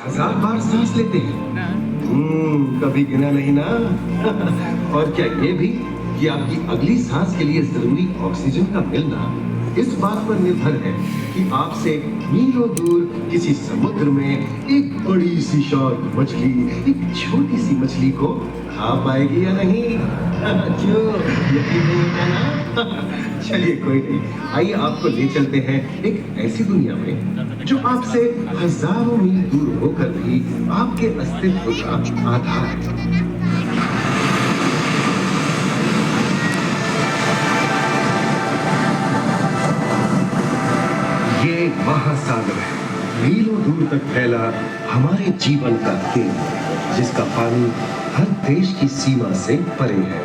1000 बार सांस लेते हैं। कभी गिना नहीं ना। और क्या ये भी कि आपकी अगली सांस के लिए जरूरी ऑक्सीजन का मिलना इस बात पर निर्भर है कि आपसे मीलों दूर किसी समुद्र में एक बड़ी सी शार्क मछली एक छोटी सी मछली को खा पाएगी या नहीं। क्यों यकीन नहीं होता ना? चलिए कोई नहीं, आइए आपको ले चलते हैं एक ऐसी दुनिया में जो आपसे हजारों मील दूर होकर भी आपके अस्तित्व का आधार है। ये महासागर है, मीलों दूर तक फैला हमारे जीवन का केंद्र, जिसका पानी हर देश की सीमा से परे है।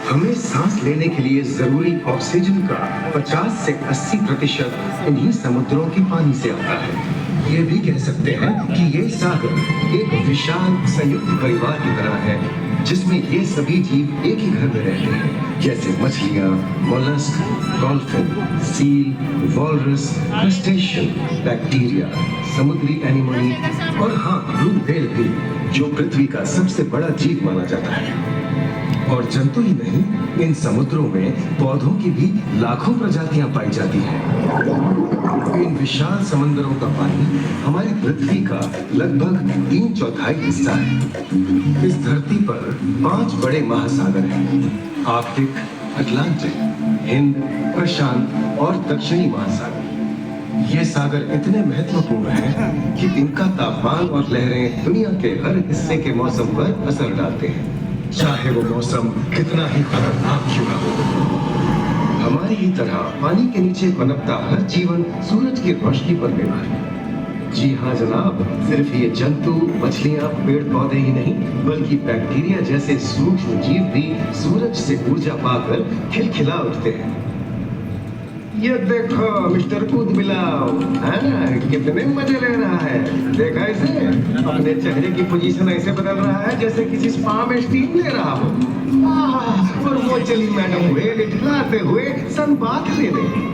हमें सांस लेने के लिए जरूरी ऑक्सीजन का 50 से 80% इन्हीं समुद्रों के पानी से आता है। ये भी कह सकते हैं कि ये सागर एक विशाल संयुक्त परिवार की तरह है, जिसमें ये सभी जीव एक ही घर में रहते हैं, जैसे मछलियाँ, mollusc, dolphin, seal, walrus, crustacean, bacteria, समुद्री एनीमोनी और हाँ, ब्लू व्हेल भी, जो पृथ्वी का सबसे बड़ा जीव माना जाता है। और जंतु ही नहीं, इन समुद्रों में पौधों की भी लाखों प्रजातियां पाई जाती हैं। इन विशाल समंदरों का पानी हमारी पृथ्वी का लगभग 3/4 हिस्सा है। इस धरती पर 5 बड़े महासागर हैं: आर्कटिक, अटलांटिक, हिंद, प्रशांत और दक्षिणी महासागर। ये सागर इतने महत्वपूर्ण हैं कि इनका तापमान और लहरें दुनिया के हर हिस्से के मौसम पर असर डालते हैं, चाहे वो मौसम कितना ही खतरनाक क्यों ना हो। हमारी ही तरह पानी के नीचे पनपता हर जीवन सूरज की रोशनी पर निर्भर है। जी हाँ जनाब, सिर्फ ये जंतु, मछलियाँ, पेड़ पौधे ही नहीं, बल्कि बैक्टीरिया जैसे सूक्ष्म जीव भी सूरज से ऊर्जा पाकर खिलखिला उठते हैं। ये देखो मिस्टर कूद मिलाओ, कितने मजे ले रहा है। देखा इसे, अपने चेहरे की पोजीशन ऐसे बदल रहा है जैसे किसी स्पा में स्टीम ले रहा हो। और वो चली मैडम व्हेल इठलाते हुए सनबाथ लेने।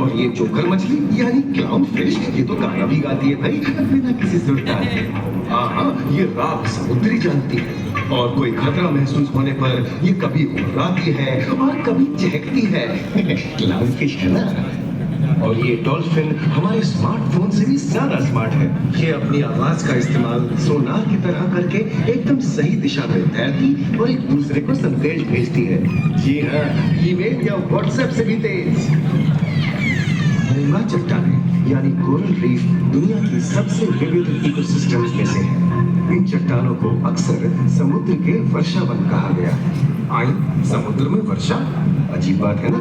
और ये जोकर मछली यानी क्लाउन फिश, ये तो गाना भी गाती है भाई, बिना किसी सुल्तान के। ये राख समुद्री जानती है, और कोई खतरा महसूस होने पर ये कभी उड़ाती है और कभी चहकती है। क्लाउन फिश है ना। और ये डॉल्फिन हमारे स्मार्टफोन से भी ज्यादा स्मार्ट है। ये अपनी आवाज का इस्तेमाल सोनार की तरह करके एकदम सही दिशा में तैरती और एक दूसरे को संदेश भेजती है। जी हाँ, ईमेल या व्हाट्सएप से भी तेज। गंगा चट्टानें यानी कोरल रीफ दुनिया की सबसे विविध इकोसिस्टम्स में से है। इन चट्टानों को अक्सर समुद्र के वर्षा वन कहा गया। आई समुद्र में वर्षा, अजीब बात है ना।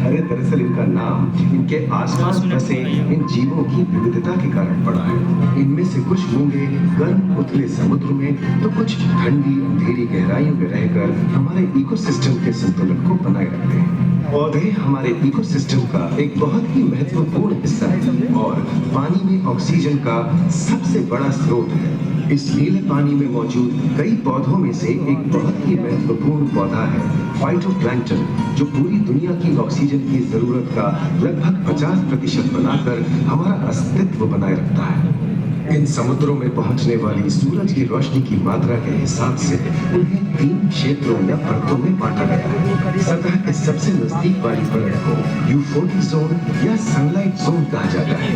अरे दरअसल इनका नाम इनके आसपास बसे इन जीवों की विविधता के कारण पड़ा है। इनमें से कुछ मूंगे गर्म उथले समुद्र में, तो कुछ ठंडी अंधेरी गहराइयों में रहकर हमारे इकोसिस्टम के संतुलन को बनाए रखते हैं। पौधे हमारे इकोसिस्टम का एक बहुत ही महत्वपूर्ण हिस्सा है और पानी में ऑक्सीजन का सबसे बड़ा स्रोत है। इस नीले पानी में मौजूद कई पौधों में से एक बहुत ही महत्वपूर्ण पौधा है फाइटोप्लैंक्टन, जो पूरी दुनिया की ऑक्सीजन की जरूरत का लगभग 50% बनाकर हमारा अस्तित्व बनाए रखता है। इन समुद्रों में पहुंचने वाली सूरज की रोशनी की मात्रा के हिसाब से उन्हें 3 क्षेत्रों या परतों में बांटा गया है। सतह के सबसे नजदीक वाली परत को यूफोटिक जोन या सनलाइट जोन कहा जाता है।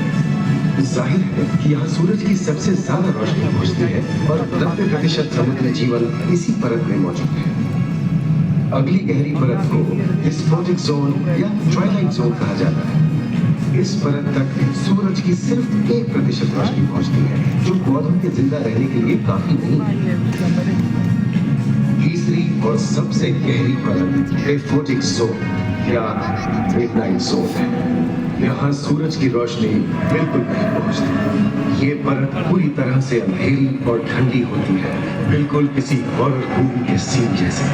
जाहिर है कि यहाँ सूरज की सबसे ज्यादा रोशनी पहुंचती है और 90% समुद्री जीवन इसी परत में मौजूद है। अगली गहरी परत को डिस्फोटिक जोन या ट्वाइलाइट जोन कहा जाता है। इस परत तक सूरज की सिर्फ 1% रोशनी पहुंचती है, जो पौधों के जिंदा रहने के लिए काफी नहीं है। तीसरी और सबसे गहरी परत एफोटिक जोन या मिडनाइट जोन है। यहाँ सूरज की रोशनी बिल्कुल नहीं पहुंचती। ये परत पूरी तरह से अंधेरी और ठंडी होती है, बिल्कुल किसी हॉरर मूवी के सीन जैसे।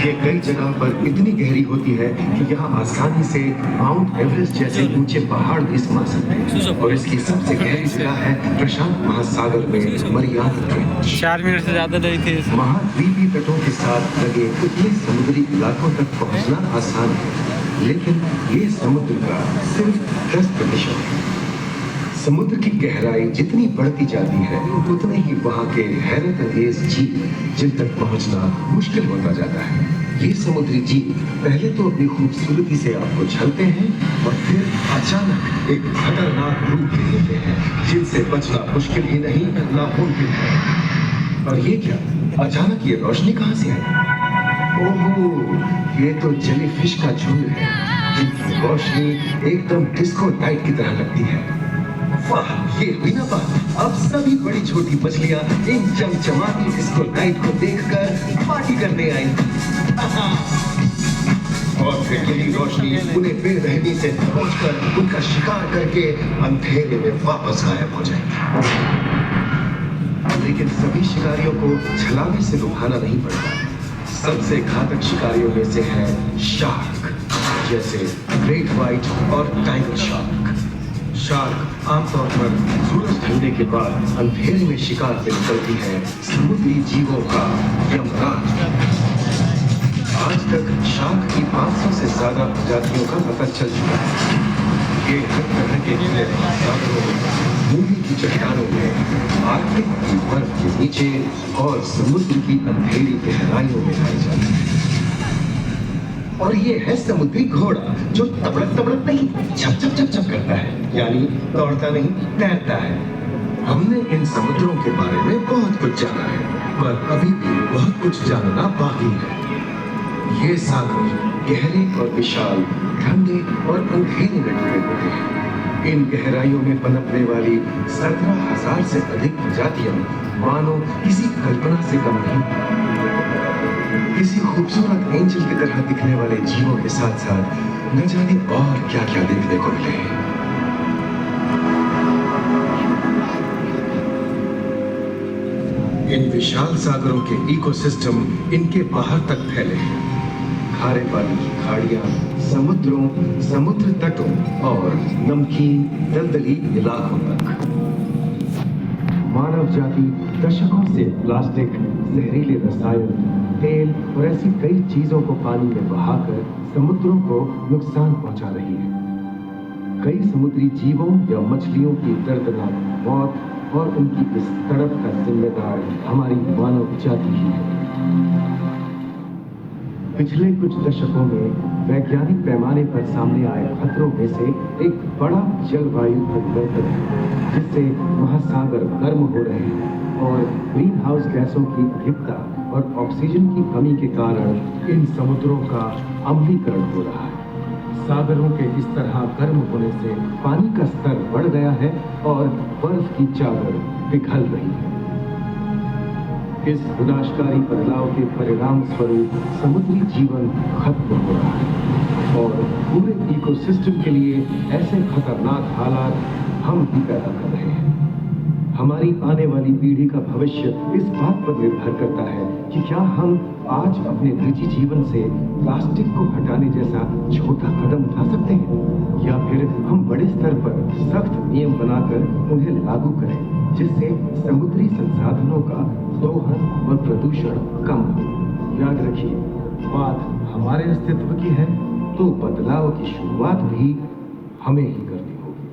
ये कई जगह पर इतनी गहरी होती है कि यहाँ आसानी से माउंट एवरेस्ट जैसे ऊंचे पहाड़ भी समा सकते हैं। और इसकी सबसे गहरी जगह है प्रशांत महासागर में मरियाना ट्रेंच। 4 मिनट से ज्यादा नहीं थे। महाद्वीपीय तटों के साथ लगे इतने समुद्री इलाकों तक पहुंचना आसान है, लेकिन ये समुद्र का सिर्फ 10% है। समुद्र की गहराई जितनी बढ़ती जाती है उतने ही वहां के हैरत अंगेज जीव जिन तक पहुंचना मुश्किल होता जाता है। ये समुद्री जीव पहले तो अपनी खूबसूरती से आपको छलते हैं और फिर अचानक एक खतरनाक रूप ले लेते हैं जिनसे बचना मुश्किल ही नहीं नामुमकिन है। और ये क्या, अचानक ये रोशनी कहां से आई? ओहो, ये तो जेलीफिश का झुंड है जिनकी रोशनी एकदम डिस्को लाइट की तरह लगती है। वाह, ये हुई ना बात। अब सभी बड़ी छोटी मछलियां इन चमचमाती डिस्को लाइट को देखकर पार्टी करने आएंगी। और फिर यही रोशनी उन्हें बेरहमी से पहुंचकर उनका शिकार करके अंधेरे में वापस गायब हो जाएगी। लेकिन सभी शिकारियों को छलावे से लुभाना नहीं पड़ता। सबसे घातक शिकारियों में से है शार्क, जैसे ग्रेट व्हाइट और टाइगर शार्क। शार्क आमतौर पर सूरज ढलने के बाद अंधेरे में शिकार पे निकलती है समुद्री जीवों का यमराज। आज तक शार्क की 500 से ज्यादा प्रजातियों का पता चल चुका है। ये हर तरह के सागरों में, भूमि की चट्टानों में, आर्कटिक की बर्फ के नीचे और समुद्र की अंधेरी गहराइयों में पाए जाते हैं। और ये है समुद्री घोड़ा जो तबड़क तबड़क नहीं, छप छप छप छप करता है, यानी दौड़ता नहीं तैरता है। हमने इन समुद्रों के बारे में बहुत कुछ जाना है, पर अभी भी बहुत कुछ जानना बाकी है। ये सागर गहरे और विशाल, ठंडे और अंधेरे में डूबे होते हैं। इन गहराइयों में पनपने वाली 17,000 से अधिक प्रजातियां मानो किसी कल्पना से कम नहीं। किसी खूबसूरत एंजल की तरह दिखने वाले जीवों के साथ साथ न जाने और क्या क्या देखने को मिले। इन विशाल सागरों के इकोसिस्टम इनके बाहर तक फैले हैं। खारे पानी की खाड़ियां, समुद्रों, समुद्र तटों और नमकीन दलदली इलाकों तक। मानव जाति दशकों से प्लास्टिक, जहरीले रसायन, तेल और ऐसी कई चीजों को पानी में बहाकर समुद्रों को नुकसान पहुंचा रही है। कई समुद्री जीवों या मछलियों की दर्दनाक मौत और उनकी इस तड़प का जिम्मेदार हमारी मानव जाति ही है। पिछले कुछ दशकों में वैज्ञानिक पैमाने पर सामने आए खतरों में से एक बड़ा जलवायु परिवर्तन है, जिससे महासागर गर्म हो रहे हैं और ग्रीन हाउस गैसों की अधिकता और ऑक्सीजन की कमी के कारण इन समुद्रों का अम्लीकरण हो रहा है। सागरों के इस तरह गर्म होने से पानी का स्तर बढ़ गया है और बर्फ की चादर पिघल रही है। इस विनाशकारी बदलाव के परिणाम स्वरूप समुद्री जीवन खत्म हो रहा है और पूरे इकोसिस्टम के लिए ऐसे खतरनाक हालात हम ही पैदा कर रहे हैं। हमारी आने वाली पीढ़ी का भविष्य इस बात पर निर्भर करता है कि क्या हम आज अपने निजी जीवन से प्लास्टिक को हटाने जैसा छोटा कदम उठा सकते हैं, या फिर हम बड़े स्तर पर सख्त नियम बनाकर उन्हें लागू करें, जिससे समुद्री संसाधनों का दोहन और प्रदूषण कम हो। याद रखिए, बात हमारे अस्तित्व की है तो बदलाव की शुरुआत भी हमें ही करनी होगी।